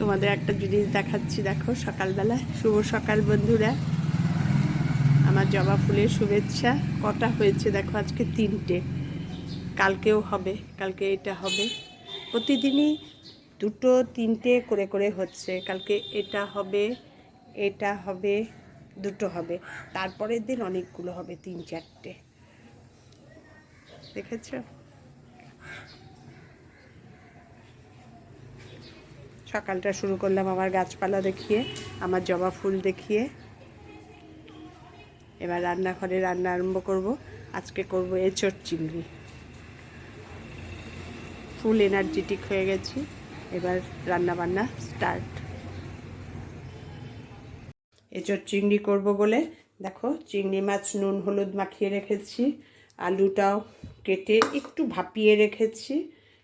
তোমাদের একটা জিনিস দেখাচ্ছি, দেখো সকালবেলা। শুভ সকাল বন্ধুরা, আমার জবা ফুলের শুভেচ্ছা। কটা হয়েছে দেখো, আজকে 3টে, কালকেও হবে, কালকে এটা হবে। প্রতিদিনই 2টো 3টে করে করে হচ্ছে। কালকে এটা হবে, এটা হবে, 2টো হবে, তারপরের দিন অনেকগুলো হবে, 3-4টে। দেখেছ? সকালটা শুরু করলাম আমার গাছপালা দেখিয়ে, আমার জবা ফুল দেখিয়ে। এবার রান্নাঘরে রান্না আরম্ভ করব। আজকে করব এঁচোড় চিংড়ি। ফুল এনার্জেটিক হয়ে গেছি, এবার রান্না বান্না স্টার্ট। এঁচোড় চিংড়ি করব বলে দেখো, চিংড়ি মাছ নুন হলুদ মাখিয়ে রেখেছি, আলুটাও কেটে একটু ভাপিয়ে রেখেছি,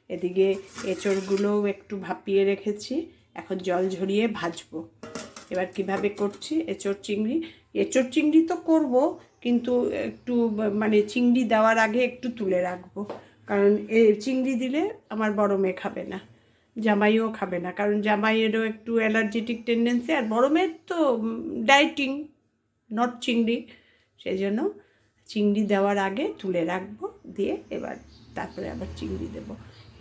এদিকে এঁচোড়গুলোও একটু ভাপিয়ে রেখেছি। এখন জল ঝরিয়ে ভাজবো। এবার কিভাবে করছি এঁচোড় চিংড়ি। এঁচোড় চিংড়ি তো করব, কিন্তু একটু মানে চিংড়ি দেওয়ার আগে একটু তুলে রাখবো, কারণ চিংড়ি দিলে আমার বড় মেয়ে খাবে না, জামাইও খাবে না, কারণ জামাইয়েরও একটু অ্যালার্জেটিক টেন্ডেন্সি, আর বড় মেয়ের তো ডায়েটিং, নট চিংড়ি। সেই জন্য চিংড়ি দেওয়ার আগে তুলে রাখবো, দিয়ে এবার তারপরে আবার চিংড়ি দেবো।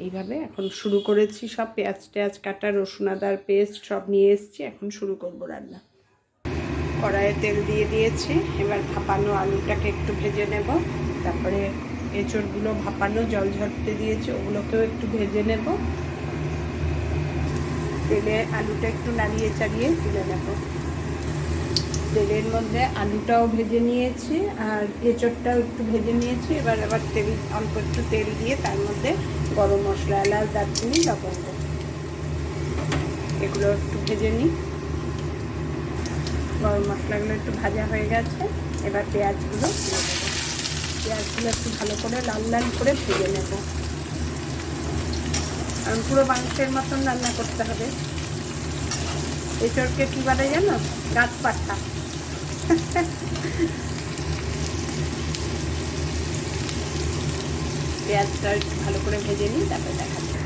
এইভাবে এখন শুরু করেছি। সব পেঁয়াজ টেয়াজ কাটা, রসুন আদার পেস্ট সব নিয়ে এসেছি, এখন শুরু করব রান্না। কড়াইয়ে তেল দিয়ে দিয়েছি, এবার ভাপানো আলুটাকে একটু ভেজে নেব। তারপরে এঁচোড়গুলো ভাপানো জল ঝরতে দিয়েছি, ওগুলোকেও একটু ভেজে নেব। তেলে আলুটা একটু নাড়িয়ে চাড়িয়ে তুলে নেব। তেলের মধ্যে আলুটাও ভেজে নিয়েছি আর এঁচোড়টাও একটু ভেজে নিয়েছি। এবার তেল, অল্প একটু তেল দিয়ে তার মধ্যে গরম মশলা, এলাচ, দারচিনি, লবঙ্গ এগুলো একটু ভেজে নিই। গরম মশলাগুলো একটু ভাজা হয়ে গেছে, এবার পেঁয়াজগুলো দিয়ে দেবো। পেঁয়াজগুলো একটু ভালো করে লাল লাল করে ভেজে নেব, কারণ পুরো মাংসের মতন রান্না করতে হবে। এঁচোড়কে কী বলে জানো? গাছপাঠা। পেঁয়াজটা একটু ভালো করে ভেজে নিই, তারপরে দেখাচ্ছি।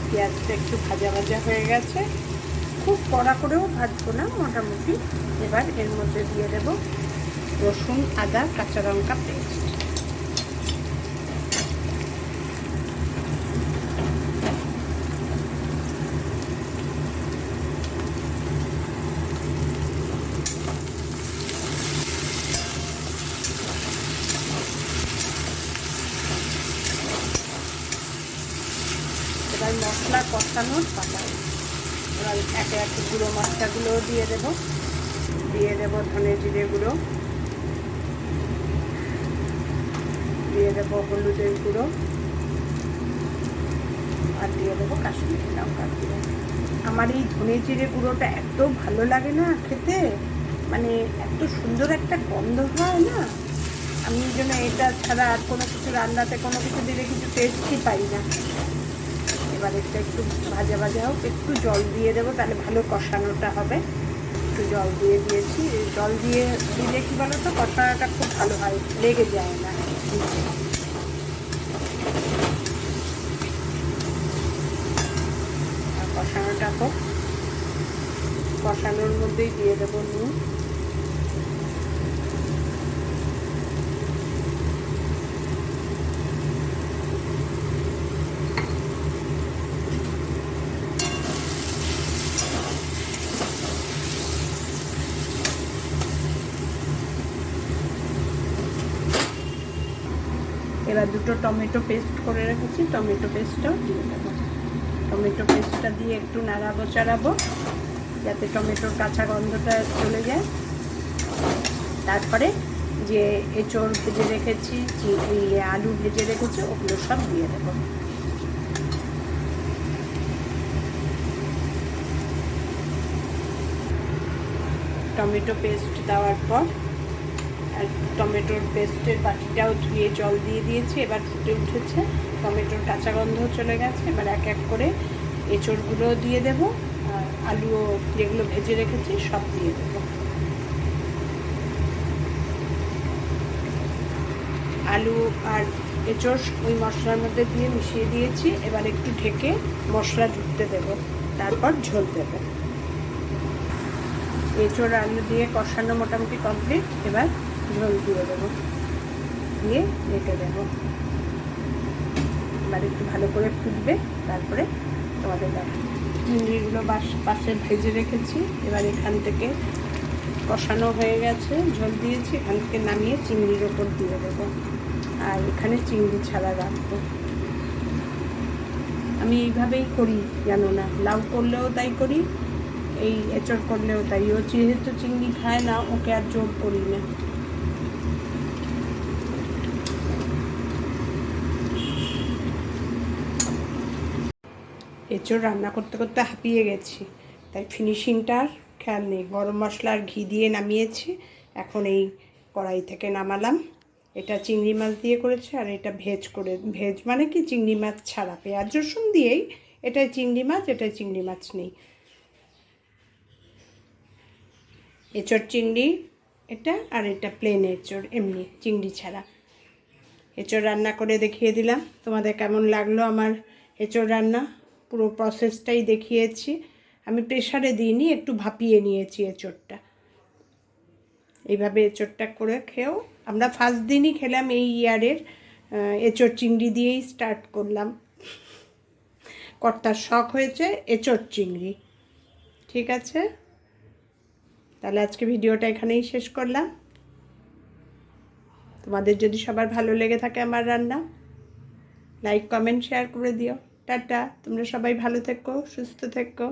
পেঁয়াজটা একটু ভাজা ভাজা হয়ে গেছে, খুব কড়া করেও ভাজবো না, মোটামুটি। এবার এর মধ্যে দিয়ে দেব রসুন আদা কাঁচা লঙ্কা পেস্ট। এবার মশলা কষানোর পাতা, এবার একে একে গুঁড়ো মশলাগুলোও দিয়ে দেবো। দিয়ে দেবো ধনে জিরে গুঁড়ো, দিয়ে দেবো হলুদের গুঁড়ো, আর দিয়ে দেবো কাশ্মীরি লঙ্কার গুঁড়ো। আমার এই ধনে জিরে গুঁড়োটা এত ভালো লাগে না খেতে, মানে এত সুন্দর একটা গন্ধ হয় না, আমি এই জন্য এটা ছাড়া আর কোনো কিছু রান্নাতে কোনো কিছু দিলে কিছু টেস্টই পাই না। এবার এটা একটু ভাজা ভাজা হোক, একটু জল দিয়ে দেবো, তাহলে ভালো কষানোটা হবে। একটু জল দিয়ে দিয়েছি, জল দিয়ে দিলে কী বলো তো, কষানোটা খুব ভালো হয়, লেগে যায় না। আর কষানোটা হোক, কষানোর মধ্যেই দিয়ে দেবো নুন। এবার 2টো টমেটো পেস্ট করে রেখেছি, টমেটো পেস্টটাও দিয়ে দেবো। টমেটো পেস্টটা দিয়ে একটু নাড়াবো চাড়াবো, যাতে টমেটোর কাঁচা গন্ধটা চলে যায়। তারপরে যে এঁচোড় ভেজে রেখেছি, আলু ভেজে রেখেছি, ওগুলো সব দিয়ে দেবো। টমেটো পেস্ট দেওয়ার পর টমেটোর পেস্টের বাটিটাও ধুয়ে জল দিয়ে দিয়েছি, এবার ফুটে উঠেছে, টমেটোর কাঁচা গন্ধ চলে গেছে। এবার এক এক করে এঁচোড়গুলো দিয়ে দেবো, আর আলুও যেগুলো ভেজে রেখেছি সব দিয়ে দেবো। আলু আর এঁচোড় ওই মশলার মধ্যে দিয়ে মিশিয়ে দিয়েছি। এবার একটু ঢেকে মশলা ঢুকতে দেবো, তারপর ঝোল দেবো। এঁচোড় আলু দিয়ে কষানো মোটামুটি কমপ্লিট। এবার ঝোল দিয়ে দেবো, দিয়ে রেখে দেবো। এবার একটু ভালো করে ফুটবে, তারপরে তোমাদের দেখাবো। চিংড়িগুলো পাশে ভেজে রেখেছি। এবার এখান থেকে কষানো হয়ে গেছে, ঝোল দিয়েছি, এখান থেকে নামিয়ে চিংড়ির ওপর দিয়ে দেবো। আর এখানে চিংড়ি ছাড়া রাখবো। আমি এইভাবেই করি, জানো না, লাউ করলেও তাই করি, এই এঁচড় করলেও তাই। ও যেহেতু চিংড়ি খায় না, ওকে আর জোর করি না। এঁচড় রান্না করতে করতে হাঁপিয়ে গেছি, তাই ফিনিশিংটার খেয়াল নেই। গরম মশলা আর ঘি দিয়ে নামিয়েছি। এখন এই কড়াই থেকে নামালাম। এটা চিংড়ি মাছ দিয়ে করেছে, আর এটা ভেজ মানে কি চিংড়ি মাছ ছাড়া, পেঁয়াজ রসুন দিয়েই। এটাই চিংড়ি মাছ, এটাই চিংড়ি মাছ নেই। এঁচড় চিংড়ি এটা, আর এটা প্লেন এঁচড়, এমনি চিংড়ি ছাড়া। এঁচড় রান্না করে দেখিয়ে দিলাম। তোমাদের কেমন লাগলো আমার এঁচড় রান্না? পুরো প্রসেসটাই দেখিয়েছি। আমি প্রেশারে দিইনি, একটু ভাপিয়ে নিয়েছি এঁচড়টা। এইভাবে এঁচড়টা করে খেয়েও, আমরা ফার্স্ট দিনই খেলাম এই ইয়ারের, এঁচড় চিংড়ি দিয়েই স্টার্ট করলাম। কর্তার শখ হয়েছে এঁচড় চিংড়ি। ঠিক আছে, তাহলে আজকে ভিডিওটা এখানেই শেষ করলাম। তোমাদের যদি সবার ভালো লেগে থাকে আমার রান্না, লাইক কমেন্ট শেয়ার করে দিও। টাটা, তোমরা সবাই ভালো থেকো, সুস্থ থেকো।